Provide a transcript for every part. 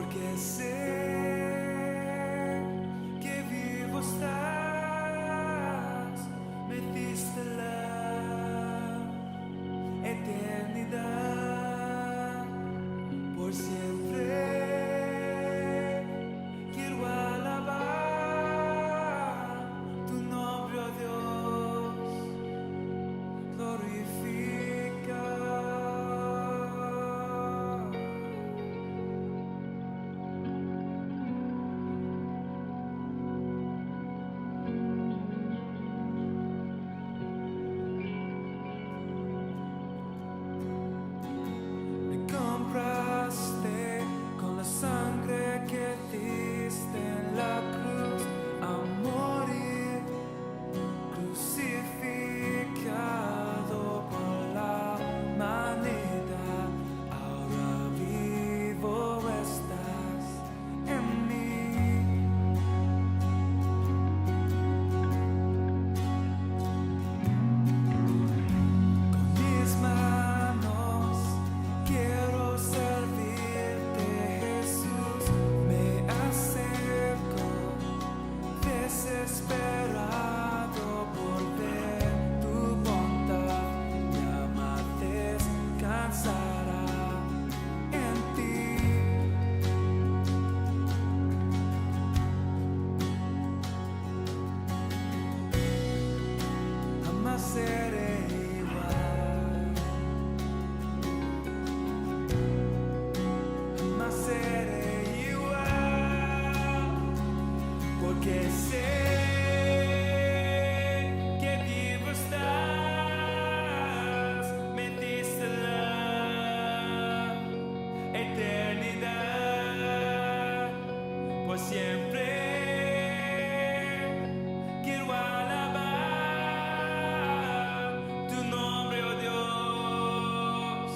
porque sé que vivo estás, me diste la eternidad. Por siempre quiero alabar tu nombre, oh Dios, glorifica. Me compraste con la sangre que diste en la cruz a morir, crucificado por la humanidad. Ahora vivo estás en mí. Con mis manos quiero servirte, Jesús. Me acerco desesperado por ver tu bondad. Mi alma descansará en ti. Jamás seré igual, jamás seré igual, porque sé que vivo estás, me diste la eternidad. Por siempre quiero alabar tu nombre, oh Dios,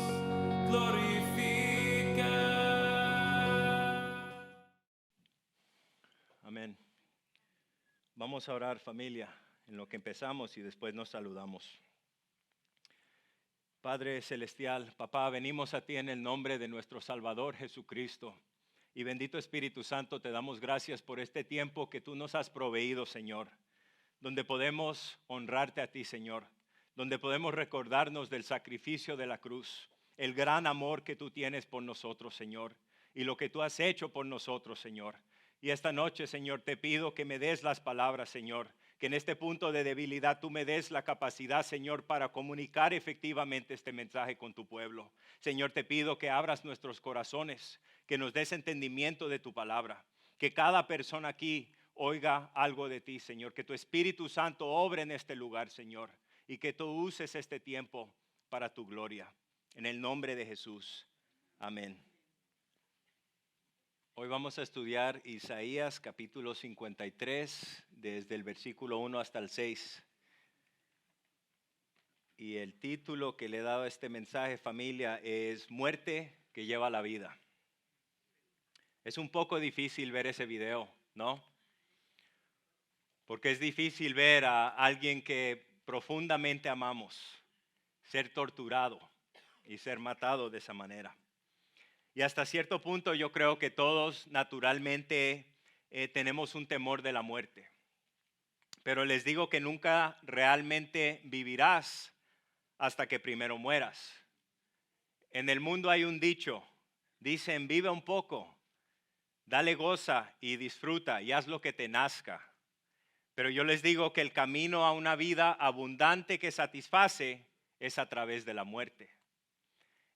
glorifica. Amén. Vamos a orar, familia, en lo que empezamos y después nos saludamos. Padre Celestial, Papá, venimos a ti en el nombre de nuestro Salvador Jesucristo. Y bendito Espíritu Santo, te damos gracias por este tiempo que tú nos has proveído, Señor, donde podemos honrarte a ti, Señor, donde podemos recordarnos del sacrificio de la cruz, el gran amor que tú tienes por nosotros, Señor, y lo que tú has hecho por nosotros, Señor. Y esta noche, Señor, te pido que me des las palabras, Señor, que en este punto de debilidad tú me des la capacidad, Señor, para comunicar efectivamente este mensaje con tu pueblo. Señor, te pido que abras nuestros corazones, que nos des entendimiento de tu palabra, que cada persona aquí oiga algo de ti, Señor, que tu Espíritu Santo obre en este lugar, Señor, y que tú uses este tiempo para tu gloria. En el nombre de Jesús. Amén. Hoy vamos a estudiar Isaías capítulo 53, desde el versículo 1 hasta el 6. Y el título que le he dado a este mensaje, familia, es Muerte que lleva la vida. Es un poco difícil ver ese video, ¿no? Porque es difícil ver a alguien que profundamente amamos ser torturado y ser matado de esa manera. Y hasta cierto punto yo creo que todos naturalmente tenemos un temor de la muerte. Pero les digo que nunca realmente vivirás hasta que primero mueras. En el mundo hay un dicho, dicen vive un poco, dale goza y disfruta y haz lo que te nazca. Pero yo les digo que el camino a una vida abundante que satisface es a través de la muerte.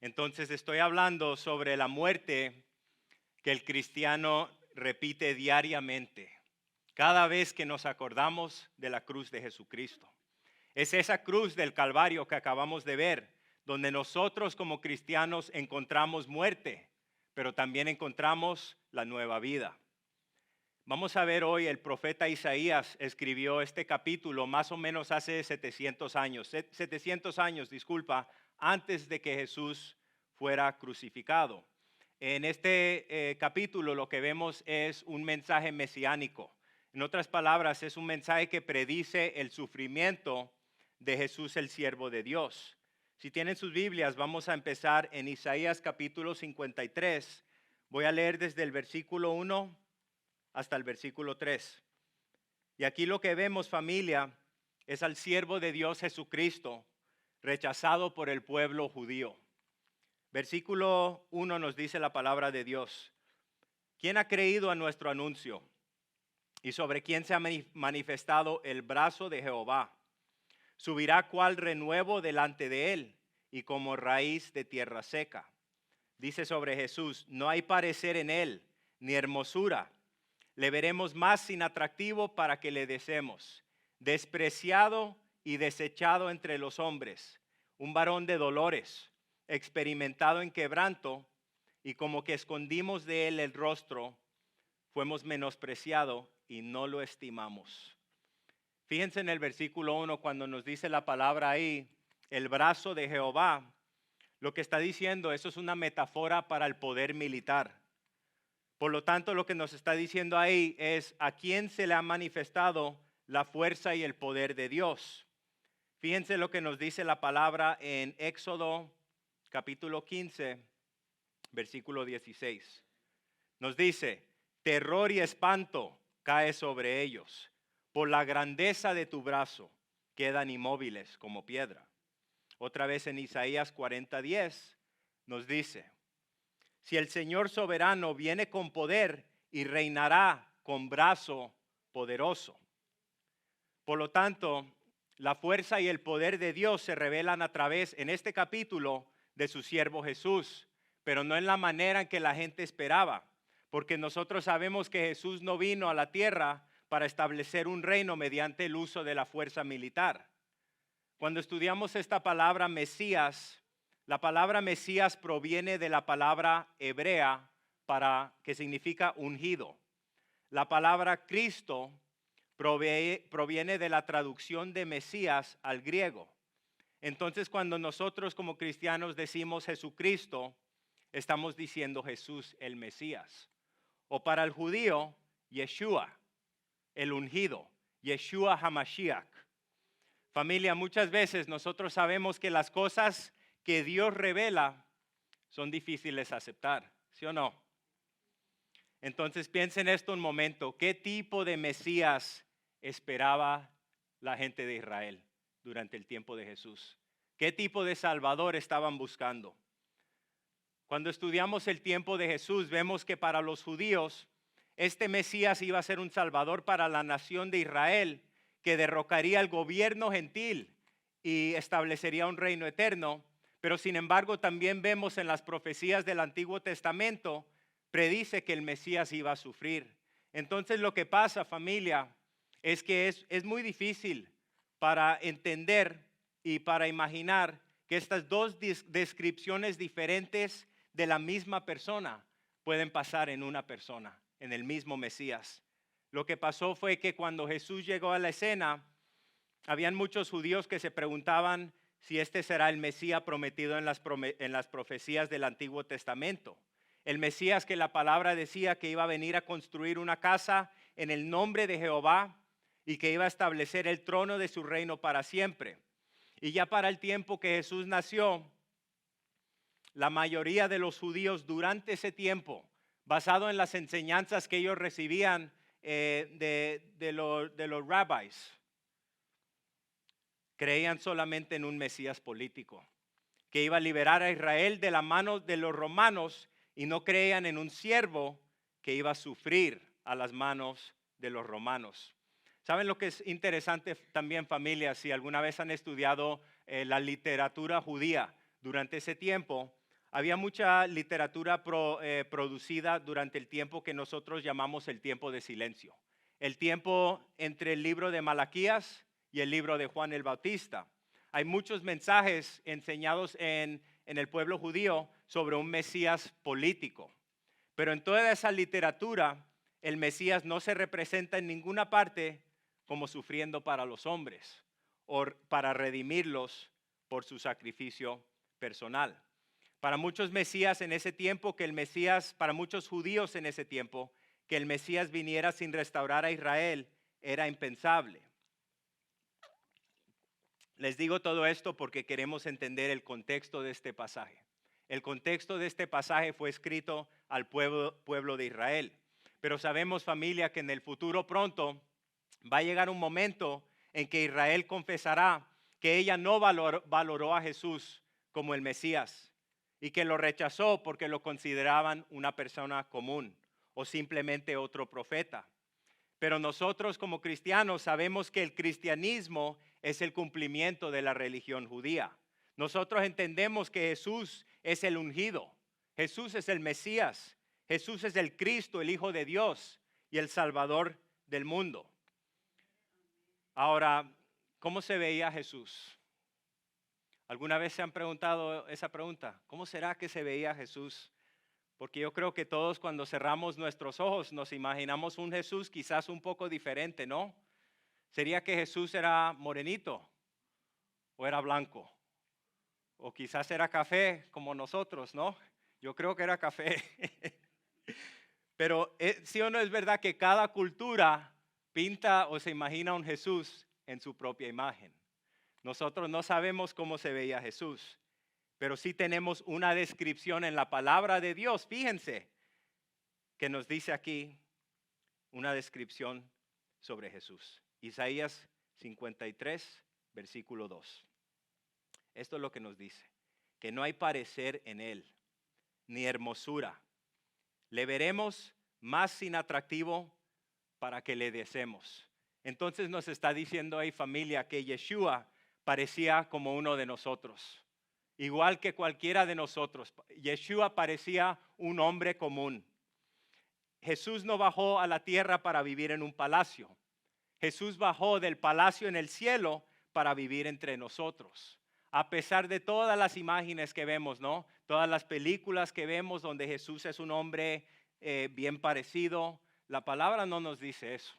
Entonces estoy hablando sobre la muerte que el cristiano repite diariamente, cada vez que nos acordamos de la cruz de Jesucristo. Es esa cruz del Calvario que acabamos de ver, donde nosotros como cristianos encontramos muerte, pero también encontramos la nueva vida. Vamos a ver hoy, el profeta Isaías escribió este capítulo más o menos hace 700 años, antes de que Jesús fuera crucificado. En este capítulo lo que vemos es un mensaje mesiánico. En otras palabras, es un mensaje que predice el sufrimiento de Jesús, el siervo de Dios. Si tienen sus Biblias, vamos a empezar en Isaías capítulo 53. Voy a leer desde el versículo 1 hasta el versículo 3. Y aquí lo que vemos, familia, es al siervo de Dios Jesucristo, rechazado por el pueblo judío. Versículo 1 nos dice la palabra de Dios. ¿Quién ha creído a nuestro anuncio? ¿Y sobre quién se ha manifestado el brazo de Jehová? Subirá cual renuevo delante de él y como raíz de tierra seca. Dice sobre Jesús, no hay parecer en él, ni hermosura. Le veremos más sin atractivo para que le deseemos. Despreciado y desechado entre los hombres, un varón de dolores, experimentado en quebranto, y como que escondimos de él el rostro, fuimos menospreciado y no lo estimamos. Fíjense en el versículo 1 cuando nos dice la palabra ahí, el brazo de Jehová. Lo que está diciendo, eso es una metáfora para el poder militar. Por lo tanto, lo que nos está diciendo ahí es a quién se le ha manifestado la fuerza y el poder de Dios. Fíjense lo que nos dice la palabra en Éxodo capítulo 15, versículo 16. Nos dice, terror y espanto cae sobre ellos. Por la grandeza de tu brazo quedan inmóviles como piedra. Otra vez en Isaías 40:10 nos dice, si el Señor soberano viene con poder y reinará con brazo poderoso. Por lo tanto, la fuerza y el poder de Dios se revelan a través, en este capítulo, de su siervo Jesús, pero no en la manera en que la gente esperaba, porque nosotros sabemos que Jesús no vino a la tierra para establecer un reino mediante el uso de la fuerza militar. Cuando estudiamos esta palabra Mesías, la palabra Mesías proviene de la palabra hebrea que significa ungido. La palabra Cristo proviene de la traducción de Mesías al griego. Entonces, cuando nosotros como cristianos decimos Jesucristo, estamos diciendo Jesús el Mesías. O para el judío, Yeshua, el ungido, Yeshua HaMashiach. Familia, muchas veces nosotros sabemos que las cosas que Dios revela son difíciles de aceptar, ¿sí o no? Entonces piensen esto un momento, ¿qué tipo de Mesías esperaba la gente de Israel durante el tiempo de Jesús? ¿Qué tipo de Salvador estaban buscando? Cuando estudiamos el tiempo de Jesús, vemos que para los judíos, este Mesías iba a ser un Salvador para la nación de Israel, que derrocaría el gobierno gentil y establecería un reino eterno. Pero sin embargo, también vemos en las profecías del Antiguo Testamento, predice que el Mesías iba a sufrir. Entonces lo que pasa, familia, es que es muy difícil para entender y para imaginar que estas dos descripciones diferentes de la misma persona pueden pasar en una persona, en el mismo Mesías. Lo que pasó fue que cuando Jesús llegó a la escena, habían muchos judíos que se preguntaban si este será el Mesías prometido en las profecías del Antiguo Testamento. El Mesías que la palabra decía que iba a venir a construir una casa en el nombre de Jehová y que iba a establecer el trono de su reino para siempre. Y ya para el tiempo que Jesús nació, la mayoría de los judíos durante ese tiempo, basado en las enseñanzas que ellos recibían de los rabbis, creían solamente en un Mesías político, que iba a liberar a Israel de la mano de los romanos y no creían en un siervo que iba a sufrir a las manos de los romanos. ¿Saben lo que es interesante también, familia? Si alguna vez han estudiado la literatura judía durante ese tiempo, había mucha literatura producida durante el tiempo que nosotros llamamos el tiempo de silencio. El tiempo entre el libro de Malaquías y el libro de Juan el Bautista. Hay muchos mensajes enseñados en el pueblo judío sobre un Mesías político. Pero en toda esa literatura, el Mesías no se representa en ninguna parte como sufriendo para los hombres o para redimirlos por su sacrificio personal. Para muchos Mesías en ese tiempo, para muchos judíos en ese tiempo, que el Mesías viniera sin restaurar a Israel era impensable. Les digo todo esto porque queremos entender el contexto de este pasaje. El contexto de este pasaje fue escrito al pueblo de Israel. Pero sabemos, familia, que en el futuro pronto va a llegar un momento en que Israel confesará que ella no valoró a Jesús como el Mesías y que lo rechazó porque lo consideraban una persona común o simplemente otro profeta. Pero nosotros como cristianos sabemos que el cristianismo es el cumplimiento de la religión judía. Nosotros entendemos que Jesús es el ungido, Jesús es el Mesías, Jesús es el Cristo, el Hijo de Dios y el Salvador del mundo. Ahora, ¿cómo se veía Jesús? ¿Alguna vez se han preguntado esa pregunta? ¿Cómo será que se veía Jesús? Porque yo creo que todos cuando cerramos nuestros ojos nos imaginamos un Jesús quizás un poco diferente, ¿no? ¿Sería que Jesús era morenito o era blanco? O quizás era café como nosotros, ¿no? Yo creo que era café. Pero sí o no es verdad que cada cultura pinta o se imagina un Jesús en su propia imagen. Nosotros no sabemos cómo se veía Jesús, pero sí tenemos una descripción en la palabra de Dios. Fíjense que nos dice aquí una descripción sobre Jesús. Isaías 53, versículo 2. Esto es lo que nos dice, que no hay parecer en él, ni hermosura. Le veremos más sin atractivo para que le deseemos. Entonces nos está diciendo ahí, familia, que Yeshua parecía como uno de nosotros. Igual que cualquiera de nosotros. Yeshua parecía un hombre común. Jesús no bajó a la tierra para vivir en un palacio. Jesús bajó del palacio en el cielo para vivir entre nosotros. A pesar de todas las imágenes que vemos, ¿no? Todas las películas que vemos donde Jesús es un hombre bien parecido, la palabra no nos dice eso.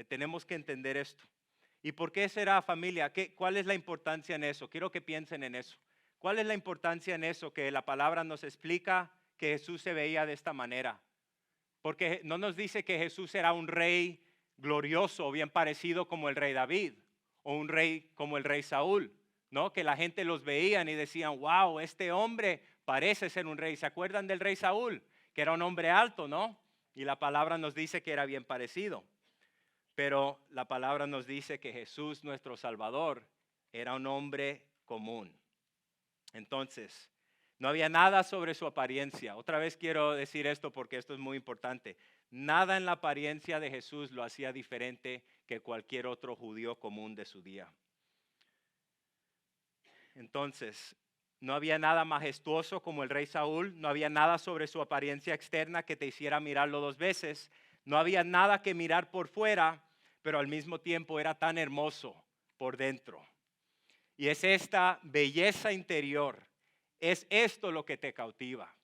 Tenemos que entender esto. ¿Y por qué será, familia? ¿Cuál es la importancia en eso? Quiero que piensen en eso. ¿Cuál es la importancia en eso? Que la palabra nos explica que Jesús se veía de esta manera. Porque no nos dice que Jesús era un rey glorioso, bien parecido como el rey David, o un rey como el rey Saúl, ¿no? Que la gente los veían y decían, wow, este hombre parece ser un rey. ¿Se acuerdan del rey Saúl? Que era un hombre alto, ¿no? Y la palabra nos dice que era bien parecido. Pero la palabra nos dice que Jesús, nuestro Salvador, era un hombre común. Entonces, no había nada sobre su apariencia. Otra vez quiero decir esto porque esto es muy importante. Nada en la apariencia de Jesús lo hacía diferente que cualquier otro judío común de su día. Entonces, no había nada majestuoso como el rey Saúl. No había nada sobre su apariencia externa que te hiciera mirarlo dos veces. No había nada que mirar por fuera, pero al mismo tiempo era tan hermoso por dentro. Y es esta belleza interior, es esto lo que te cautiva.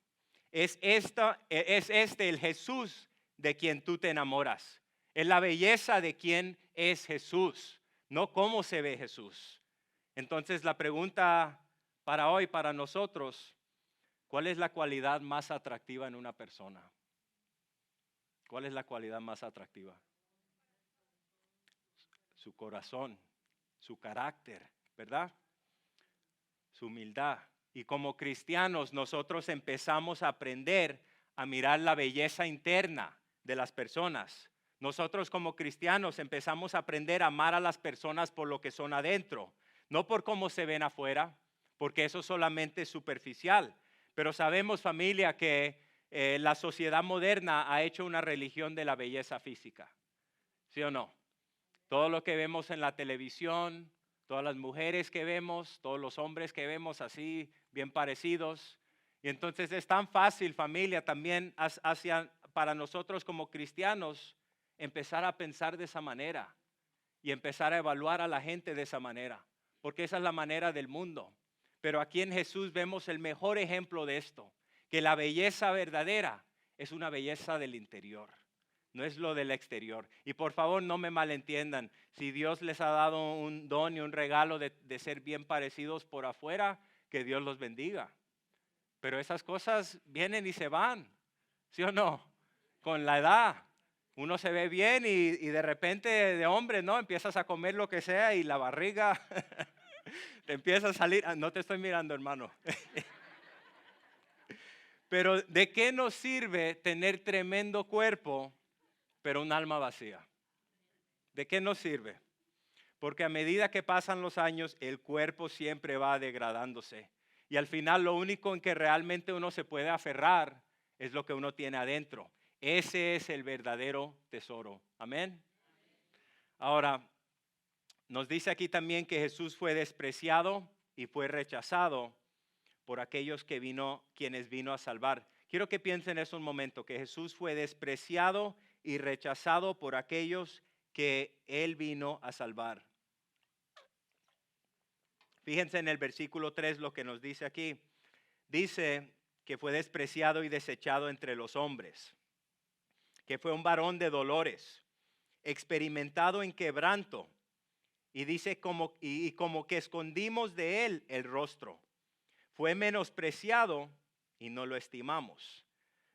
Es este el Jesús de quien tú te enamoras. Es la belleza de quien es Jesús, no cómo se ve Jesús. Entonces la pregunta para hoy, para nosotros, ¿cuál es la cualidad más atractiva en una persona? ¿Cuál es la cualidad más atractiva? Su corazón, su carácter, ¿verdad? Su humildad. Y como cristianos nosotros empezamos a aprender a mirar la belleza interna de las personas. Nosotros como cristianos empezamos a aprender a amar a las personas por lo que son adentro, no por cómo se ven afuera, porque eso solamente es superficial. Pero sabemos, familia, que la sociedad moderna ha hecho una religión de la belleza física. ¿Sí o no? Todo lo que vemos en la televisión, todas las mujeres que vemos, todos los hombres que vemos así, bien parecidos. Y entonces es tan fácil, familia, también para nosotros como cristianos, empezar a pensar de esa manera y empezar a evaluar a la gente de esa manera, porque esa es la manera del mundo. Pero aquí en Jesús vemos el mejor ejemplo de esto, que la belleza verdadera es una belleza del interior. No es lo del exterior. Y por favor no me malentiendan. Si Dios les ha dado un don y un regalo de ser bien parecidos por afuera, que Dios los bendiga. Pero esas cosas vienen y se van. ¿Sí o no? Con la edad. Uno se ve bien y de repente de hombre, ¿no? Empiezas a comer lo que sea y la barriga te empieza a salir. No te estoy mirando, hermano. Pero ¿de qué nos sirve tener tremendo cuerpo, pero un alma vacía? ¿De qué nos sirve? Porque a medida que pasan los años, el cuerpo siempre va degradándose. Y al final lo único en que realmente uno se puede aferrar es lo que uno tiene adentro. Ese es el verdadero tesoro. Amén. Ahora, nos dice aquí también que Jesús fue despreciado y fue rechazado por aquellos quienes vino a salvar. Quiero que piensen eso un momento, que Jesús fue despreciado y rechazado por aquellos que Él vino a salvar. Fíjense en el versículo 3 lo que nos dice aquí. Dice que fue despreciado y desechado entre los hombres, que fue un varón de dolores, experimentado en quebranto, y dice como que escondimos de él el rostro. Fue menospreciado y no lo estimamos.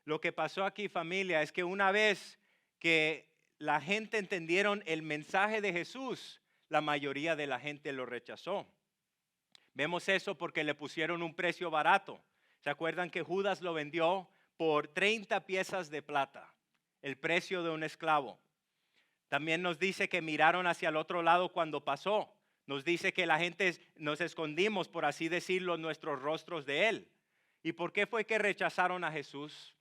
Lo que pasó aquí, familia, es que una vez que la gente entendieron el mensaje de Jesús, la mayoría de la gente lo rechazó. Vemos eso porque le pusieron un precio barato. ¿Se acuerdan que Judas lo vendió por 30 piezas de plata? El precio de un esclavo. También nos dice que miraron hacia el otro lado cuando pasó. Nos dice que la gente nos escondimos, por así decirlo, nuestros rostros de él. ¿Y por qué fue que rechazaron a Jesús?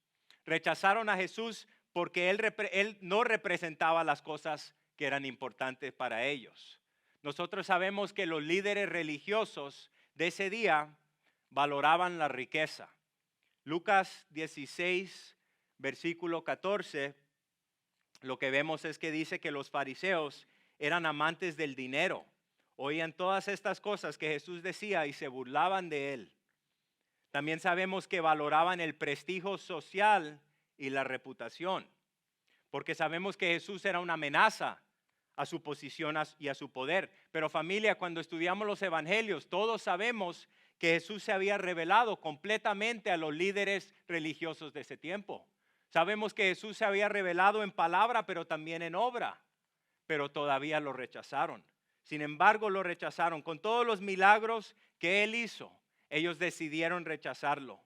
Rechazaron a Jesús porque él no representaba las cosas que eran importantes para ellos. Nosotros sabemos que los líderes religiosos de ese día valoraban la riqueza. Lucas 16, versículo 14, lo que vemos es que dice que los fariseos eran amantes del dinero. Oían todas estas cosas que Jesús decía y se burlaban de él. También sabemos que valoraban el prestigio social y la reputación, porque sabemos que Jesús era una amenaza a su posición y a su poder. Pero familia, cuando estudiamos los evangelios, todos sabemos que Jesús se había revelado completamente a los líderes religiosos de ese tiempo. Sabemos que Jesús se había revelado en palabra, pero también en obra, pero todavía lo rechazaron. Sin embargo, lo rechazaron. Con todos los milagros que Él hizo, ellos decidieron rechazarlo.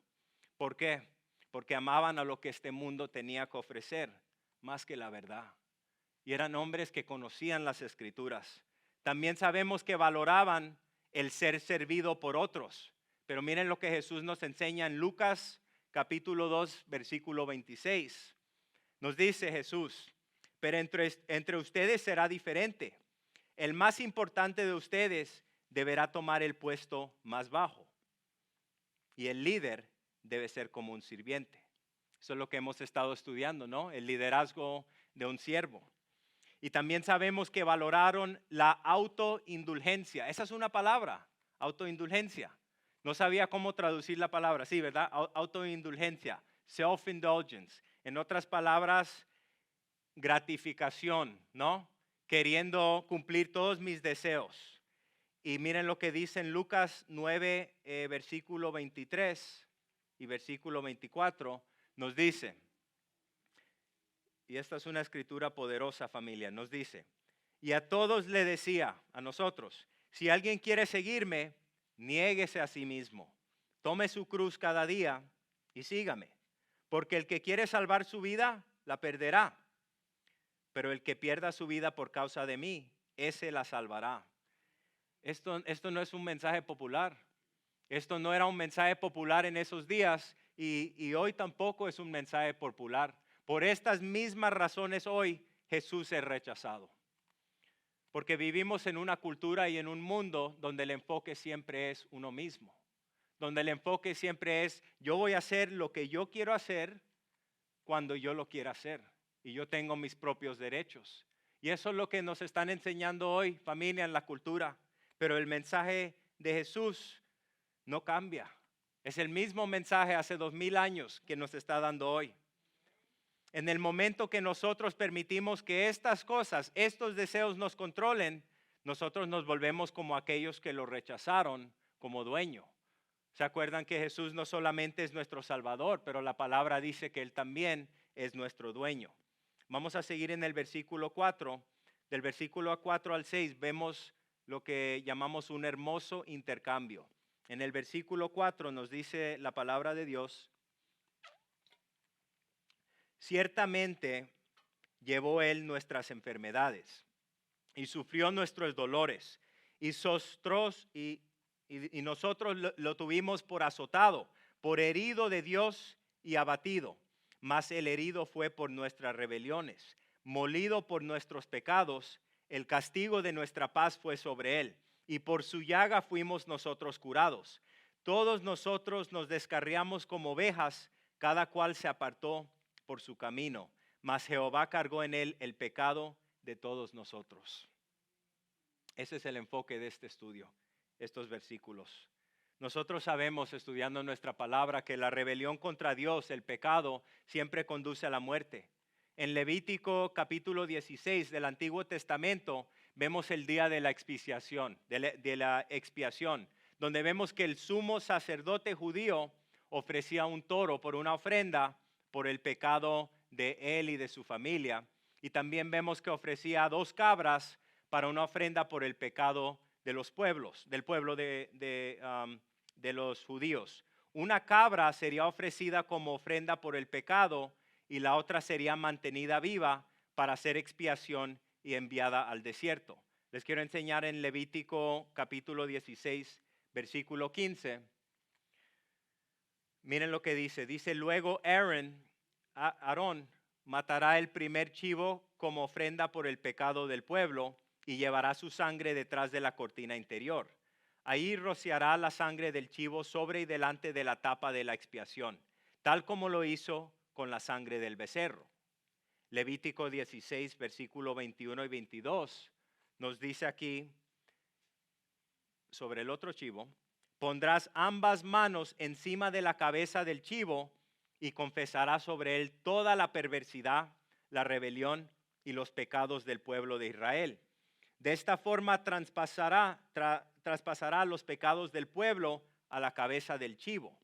¿Por qué? Porque amaban a lo que este mundo tenía que ofrecer, más que la verdad. Y eran hombres que conocían las Escrituras. También sabemos que valoraban el ser servido por otros. Pero miren lo que Jesús nos enseña en Lucas capítulo 2, versículo 26. Nos dice Jesús, pero entre ustedes será diferente. El más importante de ustedes deberá tomar el puesto más bajo. Y el líder debe ser como un sirviente. Eso es lo que hemos estado estudiando, ¿no? El liderazgo de un siervo. Y también sabemos que valoraron la autoindulgencia. Esa es una palabra, autoindulgencia. No sabía cómo traducir la palabra, sí, ¿verdad? Autoindulgencia, self-indulgence. En otras palabras, gratificación, ¿no? Queriendo cumplir todos mis deseos. Y miren lo que dice en Lucas 9, versículo 23 y versículo 24, nos dice, y esta es una escritura poderosa, familia, nos dice, y a todos le decía, a nosotros, si alguien quiere seguirme, niéguese a sí mismo, tome su cruz cada día y sígame, porque el que quiere salvar su vida, la perderá, pero el que pierda su vida por causa de mí, ese la salvará. Esto no es un mensaje popular, esto no era un mensaje popular en esos días y hoy tampoco es un mensaje popular. Por estas mismas razones hoy Jesús es rechazado. Porque vivimos en una cultura y en un mundo donde el enfoque siempre es uno mismo. Donde el enfoque siempre es yo voy a hacer lo que yo quiero hacer cuando yo lo quiera hacer. Y yo tengo mis propios derechos. Y eso es lo que nos están enseñando hoy, familia, en la cultura. Pero el mensaje de Jesús no cambia. Es el mismo mensaje hace 2000 años que nos está dando hoy. En el momento que nosotros permitimos que estas cosas, estos deseos nos controlen, nosotros nos volvemos como aquellos que lo rechazaron como dueño. ¿Se acuerdan que Jesús no solamente es nuestro Salvador, pero la palabra dice que Él también es nuestro dueño? Vamos a seguir en el versículo 4. Del versículo 4 al 6 vemos lo que llamamos un hermoso intercambio. En el versículo 4 nos dice la palabra de Dios, Ciertamente llevó él nuestras enfermedades y sufrió nuestros dolores y nosotros lo tuvimos por azotado, por herido de Dios y abatido. Mas el herido fue por nuestras rebeliones, molido por nuestros pecados. El castigo de nuestra paz fue sobre él, y por su llaga fuimos nosotros curados. Todos nosotros nos descarriamos como ovejas, cada cual se apartó por su camino, mas Jehová cargó en él el pecado de todos nosotros. Ese es el enfoque de este estudio, estos versículos. Nosotros sabemos, estudiando nuestra palabra, que la rebelión contra Dios, el pecado, siempre conduce a la muerte. En Levítico capítulo 16 del Antiguo Testamento vemos el día de la expiación, donde vemos que el sumo sacerdote judío ofrecía un toro por una ofrenda por el pecado de él y de su familia. Y también vemos que ofrecía 2 cabras para una ofrenda por el pecado de los pueblos, del pueblo de los judíos. Una cabra sería ofrecida como ofrenda por el pecado y la otra sería mantenida viva para hacer expiación y enviada al desierto. Les quiero enseñar en Levítico capítulo 16, versículo 15. Miren lo que dice. Dice, luego Aarón matará el primer chivo como ofrenda por el pecado del pueblo y llevará su sangre detrás de la cortina interior. Ahí rociará la sangre del chivo sobre y delante de la tapa de la expiación, tal como lo hizo con la sangre del becerro. Levítico 16, versículo 21 y 22 nos dice aquí sobre el otro chivo, pondrás ambas manos encima de la cabeza del chivo y confesarás sobre él toda la perversidad, la rebelión y los pecados del pueblo de Israel. De esta forma traspasará los pecados del pueblo a la cabeza del chivo.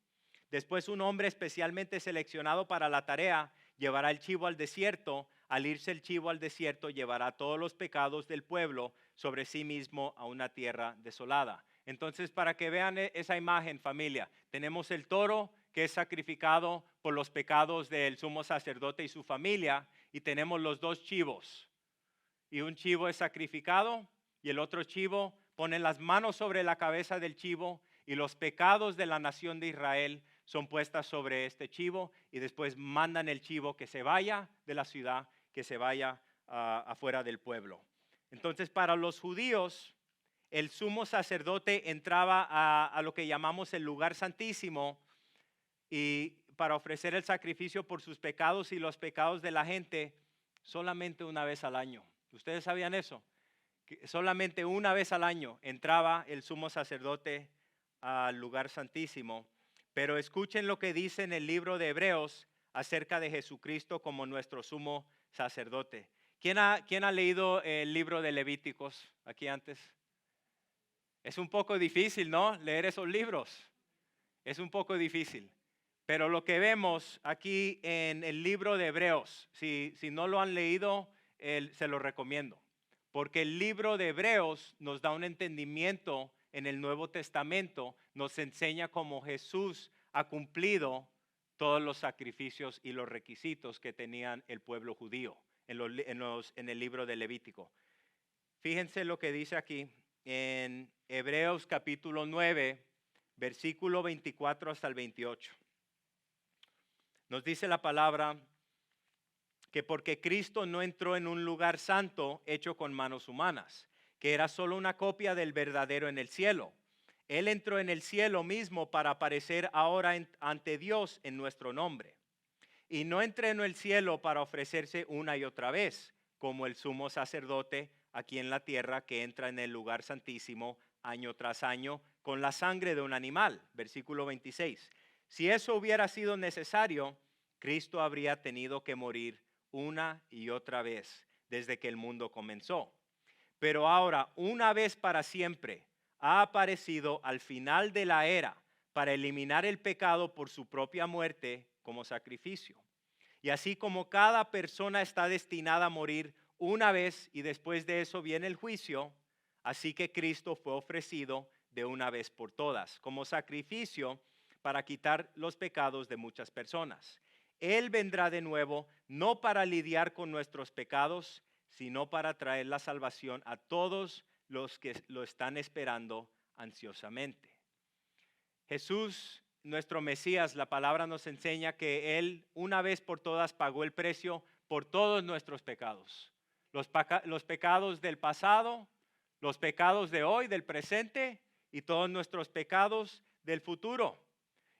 Después un hombre especialmente seleccionado para la tarea llevará el chivo al desierto. Al irse el chivo al desierto, llevará todos los pecados del pueblo sobre sí mismo a una tierra desolada. Entonces, para que vean esa imagen, familia, tenemos el toro que es sacrificado por los pecados del sumo sacerdote y su familia, y tenemos los 2 chivos. Y un chivo es sacrificado y el otro chivo pone las manos sobre la cabeza del chivo y los pecados de la nación de Israel son puestas sobre este chivo y después mandan el chivo que se vaya de la ciudad, que se vaya afuera del pueblo. Entonces, para los judíos, el sumo sacerdote entraba a lo que llamamos el lugar santísimo y para ofrecer el sacrificio por sus pecados y los pecados de la gente solamente una vez al año. ¿Ustedes sabían eso? Que solamente una vez al año entraba el sumo sacerdote al lugar santísimo. Pero escuchen lo que dice en el libro de Hebreos acerca de Jesucristo como nuestro sumo sacerdote. ¿Quién ha leído el libro de Levíticos aquí antes? Es un poco difícil, ¿no? Leer esos libros. Es un poco difícil. Pero lo que vemos aquí en el libro de Hebreos, si no lo han leído, se lo recomiendo. Porque el libro de Hebreos nos da un entendimiento en el Nuevo Testamento, nos enseña cómo Jesús ha cumplido todos los sacrificios y los requisitos que tenían el pueblo judío en el libro de Levítico. Fíjense lo que dice aquí en Hebreos capítulo 9, versículo 24 hasta el 28. Nos dice la palabra que porque Cristo no entró en un lugar santo hecho con manos humanas, que era solo una copia del verdadero en el cielo. Él entró en el cielo mismo para aparecer ahora ante Dios en nuestro nombre. Y no entró en el cielo para ofrecerse una y otra vez, como el sumo sacerdote aquí en la tierra que entra en el lugar santísimo año tras año con la sangre de un animal. Versículo 26. Si eso hubiera sido necesario, Cristo habría tenido que morir una y otra vez desde que el mundo comenzó. Pero ahora, una vez para siempre, ha aparecido al final de la era para eliminar el pecado por su propia muerte como sacrificio. Y así como cada persona está destinada a morir una vez y después de eso viene el juicio, así que Cristo fue ofrecido de una vez por todas como sacrificio para quitar los pecados de muchas personas. Él vendrá de nuevo, no para lidiar con nuestros pecados, sino para traer la salvación a todos los que lo están esperando ansiosamente. Jesús, nuestro Mesías, la palabra nos enseña que Él una vez por todas pagó el precio por todos nuestros pecados. Los pecados del pasado, los pecados de hoy, del presente y todos nuestros pecados del futuro.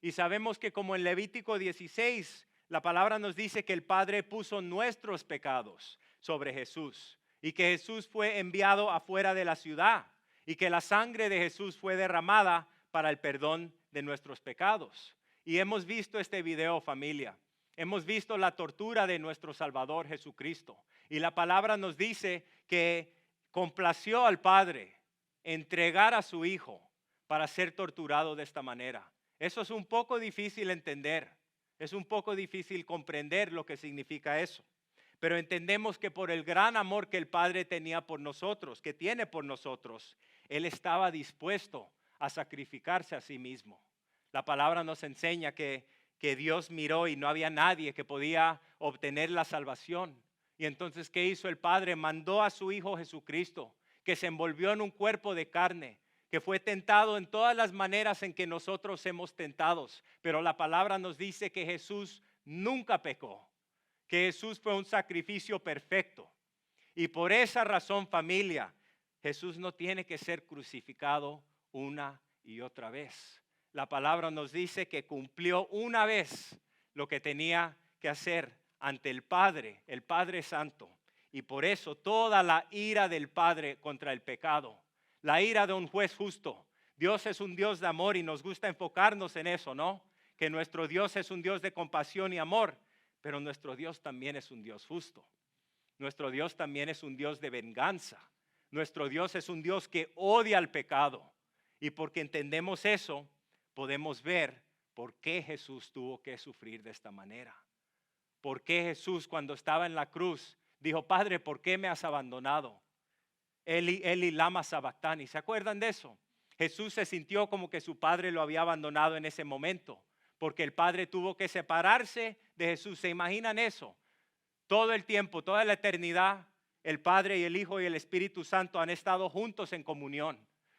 Y sabemos que como en Levítico 16, la palabra nos dice que el Padre puso nuestros pecados sobre Jesús y que Jesús fue enviado afuera de la ciudad y que la sangre de Jesús fue derramada para el perdón de nuestros pecados. Y hemos visto este video, familia. Hemos visto la tortura de nuestro Salvador Jesucristo. Y la palabra nos dice que complació al Padre entregar a su Hijo para ser torturado de esta manera. Eso es un poco difícil entender. Es un poco difícil comprender lo que significa eso. Pero entendemos que por el gran amor que el Padre tenía por nosotros, que tiene por nosotros, Él estaba dispuesto a sacrificarse a sí mismo. La palabra nos enseña que Dios miró y no había nadie que podía obtener la salvación. Y entonces, ¿qué hizo el Padre? Mandó a su Hijo Jesucristo, que se envolvió en un cuerpo de carne, que fue tentado en todas las maneras en que nosotros hemos tentados. Pero la palabra nos dice que Jesús nunca pecó, que Jesús fue un sacrificio perfecto. Y por esa razón, familia, Jesús no tiene que ser crucificado una y otra vez. La palabra nos dice que cumplió una vez lo que tenía que hacer ante el Padre Santo. Y por eso toda la ira del Padre contra el pecado, la ira de un juez justo. Dios es un Dios de amor y nos gusta enfocarnos en eso, ¿no? Que nuestro Dios es un Dios de compasión y amor, pero nuestro Dios también es un Dios justo. Nuestro Dios también es un Dios de venganza. Nuestro Dios es un Dios que odia al pecado. Y porque entendemos eso, podemos ver por qué Jesús tuvo que sufrir de esta manera. ¿Por qué Jesús cuando estaba en la cruz dijo, Padre, ¿por qué me has abandonado? Eli lama sabactani. ¿Se acuerdan de eso? Jesús se sintió como que su Padre lo había abandonado en ese momento, porque el Padre tuvo que separarse de Jesús. ¿Se imaginan eso? Todo el tiempo, toda la eternidad, el Padre y el Hijo y el Espíritu Santo han estado juntos en comunión.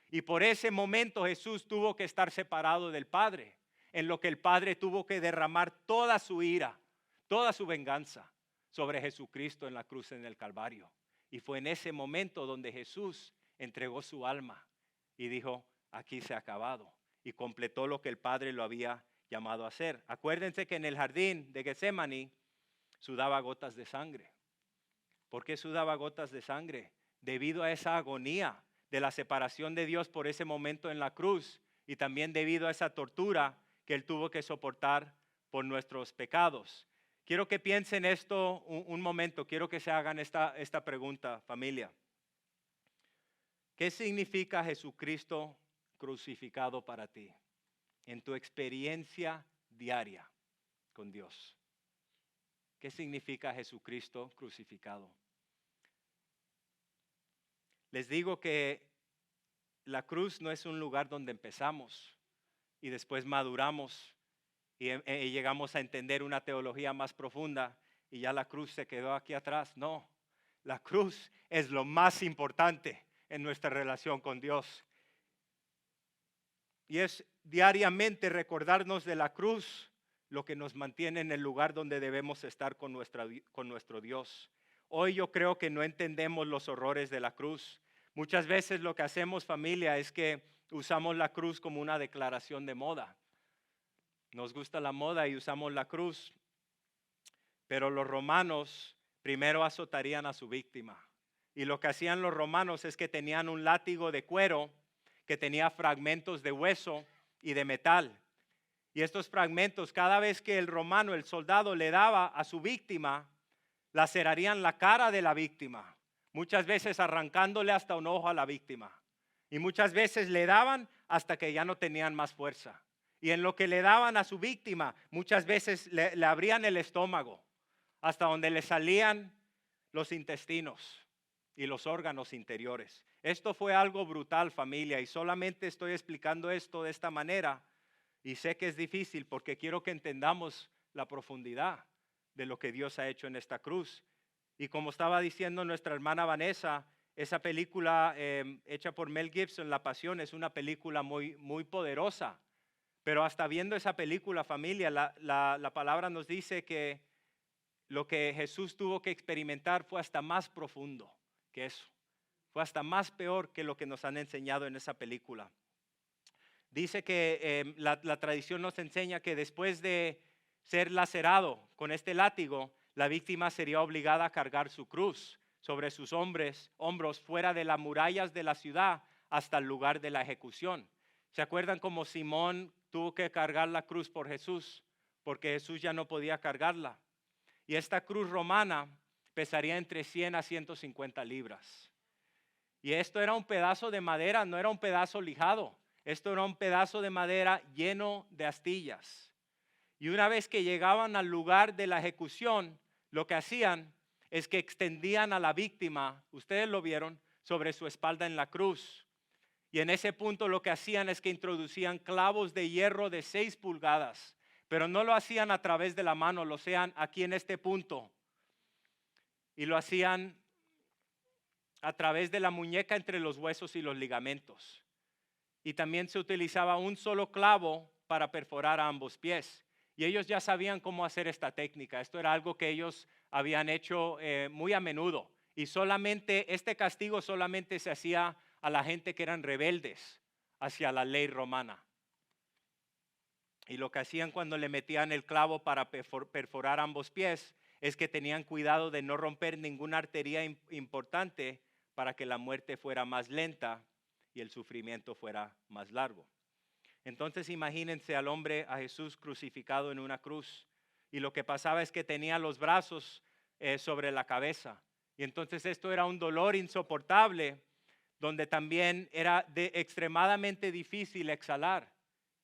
Y por ese momento Jesús tuvo que estar separado del Padre, en lo que el Padre tuvo que derramar toda su ira, toda su venganza sobre Jesucristo en la cruz en el Calvario. Y fue en ese momento donde Jesús entregó su alma y dijo, aquí se ha acabado. Y completó lo que el Padre lo había llamado a hacer. Acuérdense que en el jardín de Getsemaní sudaba gotas de sangre. ¿Por qué sudaba gotas de sangre? Debido a esa agonía de la separación de Dios por ese momento en la cruz y también debido a esa tortura que Él tuvo que soportar por nuestros pecados. Quiero que piensen esto un momento, quiero que se hagan esta pregunta, familia. ¿Qué significa Jesucristo crucificado para ti en tu experiencia diaria con Dios? ¿Qué significa Jesucristo crucificado? Les digo que la cruz no es un lugar donde empezamos y después maduramos y llegamos a entender una teología más profunda y ya la cruz se quedó aquí atrás. No, la cruz es lo más importante en nuestra relación con Dios. Y es diariamente recordarnos de la cruz lo que nos mantiene en el lugar donde debemos estar con nuestro Dios. Hoy yo creo que no entendemos los horrores de la cruz. Muchas veces lo que hacemos, familia, es que usamos la cruz como una declaración de moda. Nos gusta la moda y usamos la cruz. Pero los romanos primero azotarían a su víctima. Y lo que hacían los romanos es que tenían un látigo de cuero que tenía fragmentos de hueso y de metal. Y estos fragmentos, cada vez que el romano, el soldado, le daba a su víctima, lacerarían la cara de la víctima, muchas veces arrancándole hasta un ojo a la víctima. Y muchas veces le daban hasta que ya no tenían más fuerza. Y en lo que le daban a su víctima, muchas veces le abrían el estómago, hasta donde le salían los intestinos y los órganos interiores. Esto fue algo brutal, familia, y solamente estoy explicando esto de esta manera. Y sé que es difícil porque quiero que entendamos la profundidad. de lo que Dios ha hecho en esta cruz. Y como estaba diciendo nuestra hermana Vanessa, esa película hecha por Mel Gibson, La Pasión, es una película muy, muy poderosa. Pero hasta viendo esa película, familia, la palabra nos dice que lo que Jesús tuvo que experimentar fue hasta más profundo que eso. Fue hasta más peor que lo que nos han enseñado en esa película. Dice que la tradición nos enseña que después de ser lacerado con este látigo, la víctima sería obligada a cargar su cruz sobre sus hombros fuera de las murallas de la ciudad hasta el lugar de la ejecución. ¿Se acuerdan cómo Simón tuvo que cargar la cruz por Jesús? Porque Jesús ya no podía cargarla. Y esta cruz romana pesaría entre 100 a 150 libras. Y esto era un pedazo de madera, no era un pedazo lijado. Esto era un pedazo de madera lleno de astillas. Y una vez que llegaban al lugar de la ejecución, lo que hacían es que extendían a la víctima, ustedes lo vieron, sobre su espalda en la cruz. Y en ese punto lo que hacían es que introducían clavos de hierro de 6 pulgadas, pero no lo hacían a través de la mano, lo hacían aquí en este punto. Y lo hacían a través de la muñeca entre los huesos y los ligamentos. Y también se utilizaba un solo clavo para perforar a ambos pies. Y ellos ya sabían cómo hacer esta técnica. Esto era algo que ellos habían hecho muy a menudo. Y solamente, este castigo solamente se hacía a la gente que eran rebeldes hacia la ley romana. Y lo que hacían cuando le metían el clavo para perforar ambos pies es que tenían cuidado de no romper ninguna arteria importante para que la muerte fuera más lenta y el sufrimiento fuera más largo. Entonces imagínense al hombre, a Jesús crucificado en una cruz. Y lo que pasaba es que tenía los brazos sobre la cabeza. Y entonces esto era un dolor insoportable, donde también era extremadamente difícil exhalar.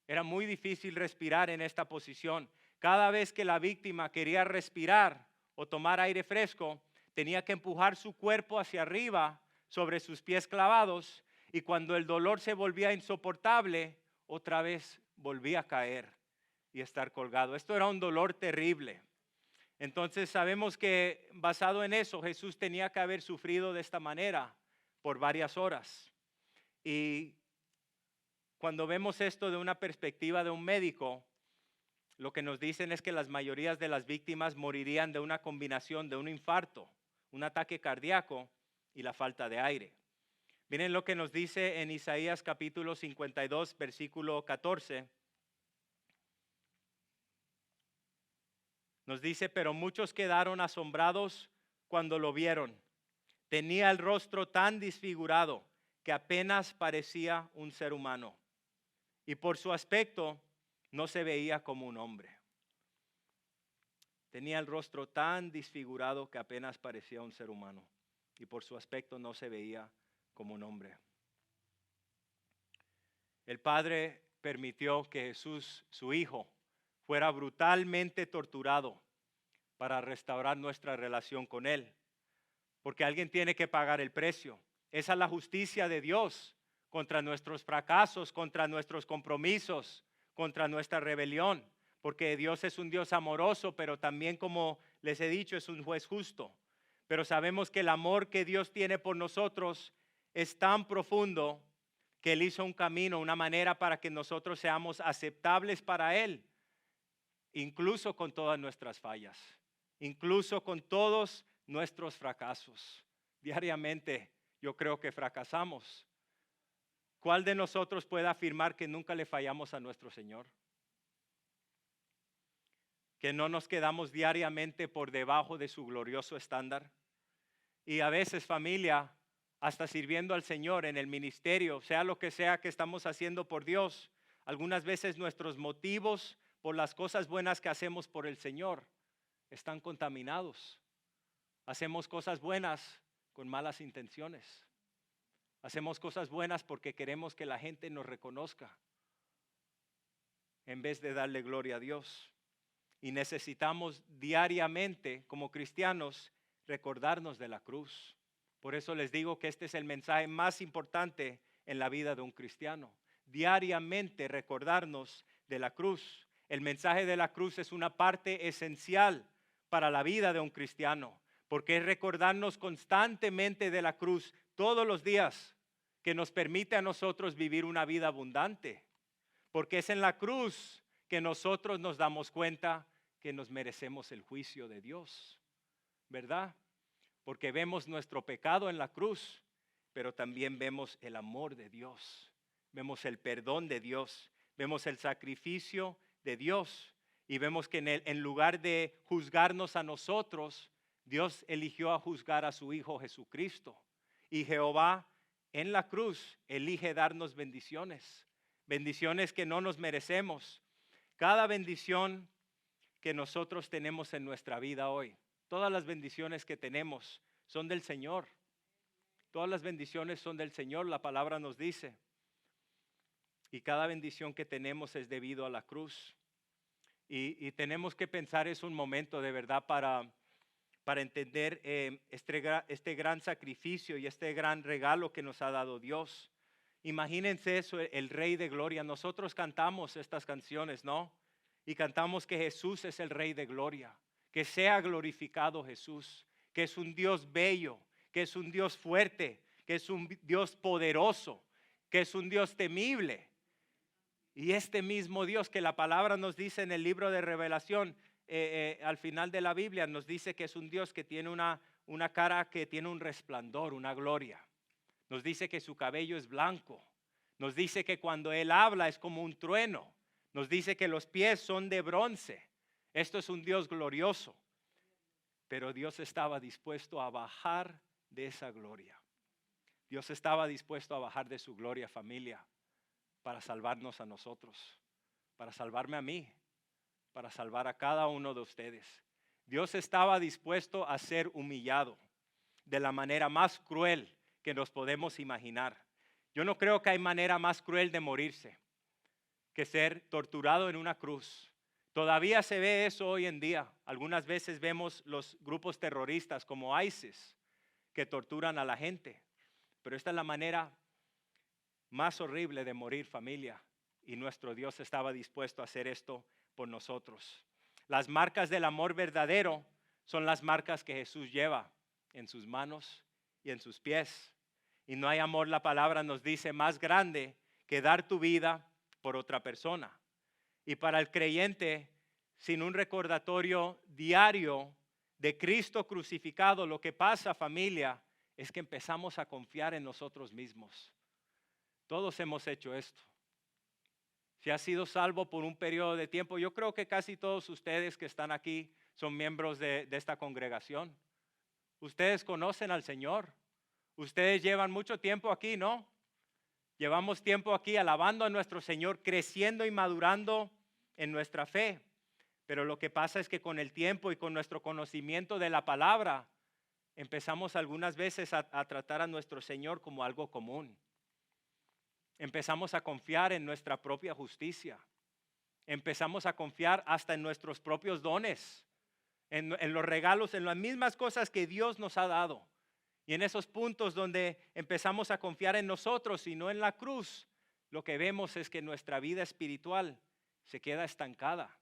Era muy difícil respirar en esta posición. Cada vez que la víctima quería respirar o tomar aire fresco, tenía que empujar su cuerpo hacia arriba sobre sus pies clavados, y cuando el dolor se volvía insoportable, otra vez volvía a caer y estar colgado. Esto era un dolor terrible. Entonces sabemos que basado en eso, Jesús tenía que haber sufrido de esta manera por varias horas. Y cuando vemos esto de una perspectiva de un médico, lo que nos dicen es que las mayorías de las víctimas morirían de una combinación de un infarto, un ataque cardíaco y la falta de aire. Miren lo que nos dice en Isaías capítulo 52, versículo 14. Nos dice, pero muchos quedaron asombrados cuando lo vieron. Tenía el rostro tan desfigurado que apenas parecía un ser humano. Y por su aspecto no se veía como un hombre. Tenía el rostro tan desfigurado que apenas parecía un ser humano. Y por su aspecto no se veía como un hombre. El Padre permitió que Jesús, su Hijo, fuera brutalmente torturado para restaurar nuestra relación con Él. Porque alguien tiene que pagar el precio. Esa es la justicia de Dios contra nuestros fracasos, contra nuestros compromisos, contra nuestra rebelión. Porque Dios es un Dios amoroso, pero también, como les he dicho, es un juez justo. Pero sabemos que el amor que Dios tiene por nosotros es tan profundo que Él hizo un camino, una manera para que nosotros seamos aceptables para Él, incluso con todas nuestras fallas, incluso con todos nuestros fracasos. Diariamente yo creo que fracasamos. ¿Cuál de nosotros puede afirmar que nunca le fallamos a nuestro Señor? Que no nos quedamos diariamente por debajo de su glorioso estándar. Y a veces, familia, hasta sirviendo al Señor en el ministerio, sea lo que sea que estamos haciendo por Dios, algunas veces nuestros motivos por las cosas buenas que hacemos por el Señor están contaminados. Hacemos cosas buenas con malas intenciones. Hacemos cosas buenas porque queremos que la gente nos reconozca, en vez de darle gloria a Dios. Y necesitamos diariamente, como cristianos, recordarnos de la cruz. Por eso les digo que este es el mensaje más importante en la vida de un cristiano. Diariamente recordarnos de la cruz. El mensaje de la cruz es una parte esencial para la vida de un cristiano, porque es recordarnos constantemente de la cruz todos los días que nos permite a nosotros vivir una vida abundante, porque es en la cruz que nosotros nos damos cuenta que nos merecemos el juicio de Dios, ¿verdad? Porque vemos nuestro pecado en la cruz, pero también vemos el amor de Dios, vemos el perdón de Dios, vemos el sacrificio de Dios y vemos que en lugar de juzgarnos a nosotros, Dios eligió a juzgar a su Hijo Jesucristo. Y Jehová en la cruz elige darnos bendiciones, bendiciones que no nos merecemos. Cada bendición que nosotros tenemos en nuestra vida hoy, todas las bendiciones que tenemos son del Señor. Todas las bendiciones son del Señor, la palabra nos dice. Y cada bendición que tenemos es debido a la cruz. Y tenemos que pensar, es un momento de verdad para entender este gran sacrificio y este gran regalo que nos ha dado Dios. Imagínense eso, el Rey de Gloria. Nosotros cantamos estas canciones, ¿no? Y cantamos que Jesús es el Rey de Gloria. Que sea glorificado Jesús, que es un Dios bello, que es un Dios fuerte, que es un Dios poderoso, que es un Dios temible. Y este mismo Dios que la palabra nos dice en el libro de Revelación, al final de la Biblia, nos dice que es un Dios que tiene una cara que tiene un resplandor, una gloria. Nos dice que su cabello es blanco. Nos dice que cuando Él habla es como un trueno. Nos dice que los pies son de bronce. Esto es un Dios glorioso. Pero Dios estaba dispuesto a bajar de esa gloria. Dios estaba dispuesto a bajar de su gloria, familia, para salvarnos a nosotros, para salvarme a mí, para salvar a cada uno de ustedes. Dios estaba dispuesto a ser humillado de la manera más cruel que nos podemos imaginar. Yo no creo que hay manera más cruel de morirse que ser torturado en una cruz. Todavía se ve eso hoy en día. Algunas veces vemos los grupos terroristas como ISIS que torturan a la gente. Pero esta es la manera más horrible de morir, familia. Y nuestro Dios estaba dispuesto a hacer esto por nosotros. Las marcas del amor verdadero son las marcas que Jesús lleva en sus manos y en sus pies. Y no hay amor, la palabra nos dice, más grande que dar tu vida por otra persona. Y para el creyente, sin un recordatorio diario de Cristo crucificado, lo que pasa, familia, es que empezamos a confiar en nosotros mismos. Todos hemos hecho esto. Si has sido salvo por un periodo de tiempo, yo creo que casi todos ustedes que están aquí son miembros de esta congregación. Ustedes conocen al Señor. Ustedes llevan mucho tiempo aquí, ¿no? Llevamos tiempo aquí alabando a nuestro Señor, creciendo y madurando en nuestra fe. Pero lo que pasa es que con el tiempo y con nuestro conocimiento de la palabra, empezamos algunas veces a tratar a nuestro Señor como algo común. Empezamos a confiar en nuestra propia justicia. Empezamos a confiar hasta en nuestros propios dones, en los regalos, en las mismas cosas que Dios nos ha dado. Y en esos puntos donde empezamos a confiar en nosotros y no en la cruz, lo que vemos es que nuestra vida espiritual se queda estancada.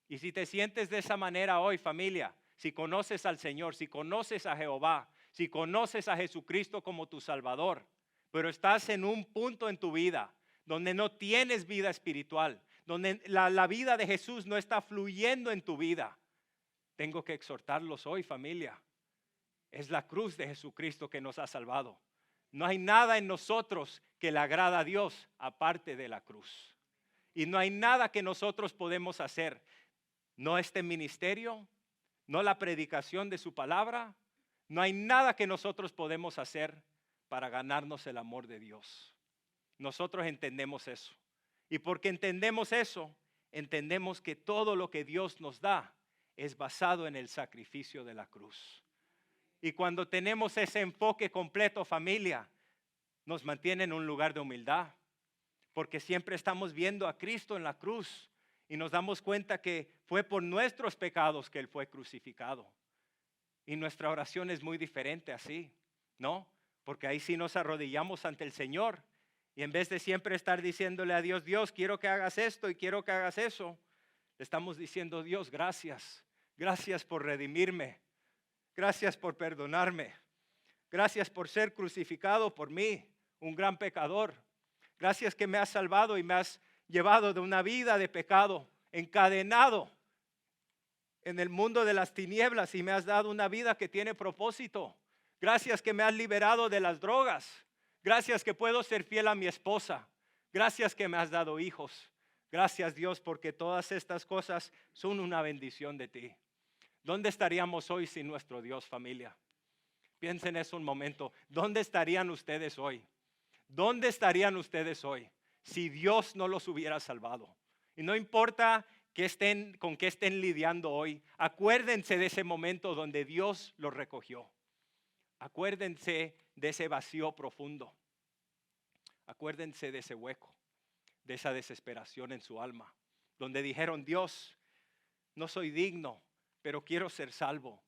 Y si te sientes de esa manera hoy, familia, si conoces al Señor, si conoces a Jehová, si conoces a Jesucristo como tu Salvador, pero estás en un punto en tu vida donde no tienes vida espiritual, donde la vida de Jesús no está fluyendo en tu vida, tengo que exhortarlos hoy, familia. Es la cruz de Jesucristo que nos ha salvado. No hay nada en nosotros que le agrada a Dios aparte de la cruz. Y no hay nada que nosotros podemos hacer. No este ministerio, no la predicación de su palabra. No hay nada que nosotros podemos hacer para ganarnos el amor de Dios. Nosotros entendemos eso. Y porque entendemos eso, entendemos que todo lo que Dios nos da es basado en el sacrificio de la cruz. Y cuando tenemos ese enfoque completo, familia, nos mantiene en un lugar de humildad. Porque siempre estamos viendo a Cristo en la cruz y nos damos cuenta que fue por nuestros pecados que Él fue crucificado. Y nuestra oración es muy diferente así, ¿no? Porque ahí sí nos arrodillamos ante el Señor. Y en vez de siempre estar diciéndole a Dios, Dios, quiero que hagas esto y quiero que hagas eso, le estamos diciendo, Dios, gracias. Gracias por redimirme. Gracias por perdonarme. Gracias por ser crucificado por mí, un gran pecador. Gracias que me has salvado y me has llevado de una vida de pecado, encadenado en el mundo de las tinieblas, y me has dado una vida que tiene propósito. Gracias que me has liberado de las drogas. Gracias que puedo ser fiel a mi esposa. Gracias que me has dado hijos. Gracias, Dios, porque todas estas cosas son una bendición de ti. ¿Dónde estaríamos hoy sin nuestro Dios, familia? Piensen eso un momento. ¿Dónde estarían ustedes hoy? ¿Dónde estarían ustedes hoy si Dios no los hubiera salvado? Y no importa con qué estén lidiando hoy, acuérdense de ese momento donde Dios los recogió. Acuérdense de ese vacío profundo. Acuérdense de ese hueco, de esa desesperación en su alma, donde dijeron: Dios, no soy digno, pero quiero ser salvo.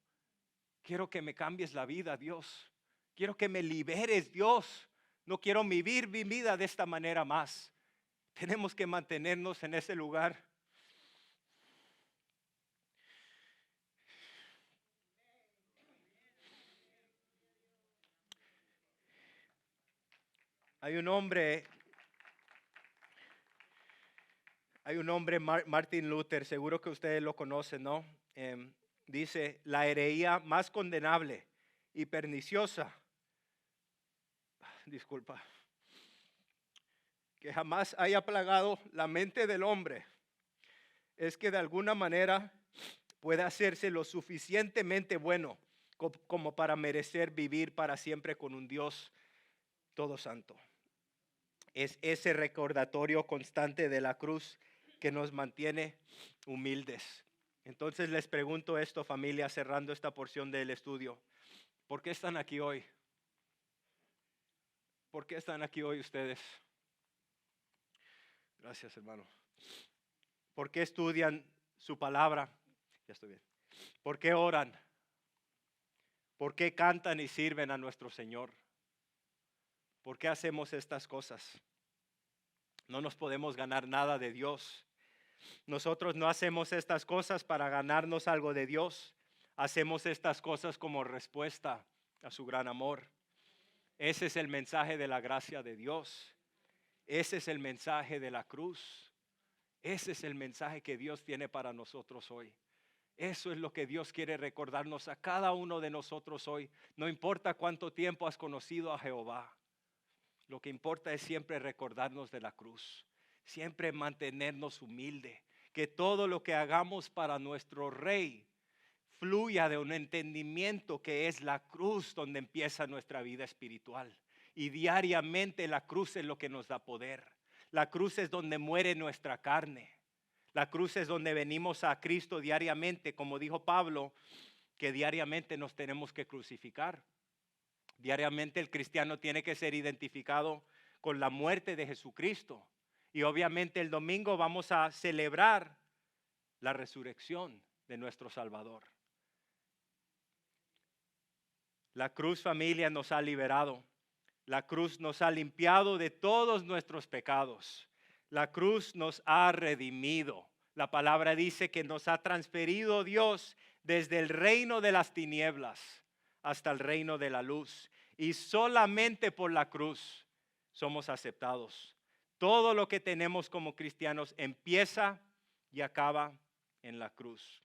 Quiero que me cambies la vida, Dios. Quiero que me liberes, Dios. No quiero vivir mi vida de esta manera más. Tenemos que mantenernos en ese lugar. Hay un hombre, Martin Luther, seguro que ustedes lo conocen, ¿no? Dice: la herejía más condenable y perniciosa, que jamás haya plagado la mente del hombre, es que de alguna manera puede hacerse lo suficientemente bueno como para merecer vivir para siempre con un Dios todo santo. Es ese recordatorio constante de la cruz que nos mantiene humildes. Entonces les pregunto esto, familia, cerrando esta porción del estudio: ¿por qué están aquí hoy? ¿Por qué están aquí hoy ustedes? Gracias, hermano. ¿Por qué estudian su palabra? Ya estoy bien. ¿Por qué oran? ¿Por qué cantan y sirven a nuestro Señor? ¿Por qué hacemos estas cosas? No nos podemos ganar nada de Dios. Nosotros no hacemos estas cosas para ganarnos algo de Dios. Hacemos estas cosas como respuesta a su gran amor. Ese es el mensaje de la gracia de Dios. Ese es el mensaje de la cruz. Ese es el mensaje que Dios tiene para nosotros hoy. Eso es lo que Dios quiere recordarnos a cada uno de nosotros hoy. No importa cuánto tiempo has conocido a Jehová. Lo que importa es siempre recordarnos de la cruz. Siempre mantenernos humildes. Que todo lo que hagamos para nuestro Rey fluya de un entendimiento que es la cruz donde empieza nuestra vida espiritual. Y diariamente la cruz es lo que nos da poder. La cruz es donde muere nuestra carne. La cruz es donde venimos a Cristo diariamente, como dijo Pablo, que diariamente nos tenemos que crucificar. Diariamente el cristiano tiene que ser identificado con la muerte de Jesucristo. Y obviamente el domingo vamos a celebrar la resurrección de nuestro Salvador. La cruz, familia, nos ha liberado. La cruz nos ha limpiado de todos nuestros pecados. La cruz nos ha redimido. La palabra dice que nos ha transferido Dios desde el reino de las tinieblas hasta el reino de la luz. Y solamente por la cruz somos aceptados. Todo lo que tenemos como cristianos empieza y acaba en la cruz.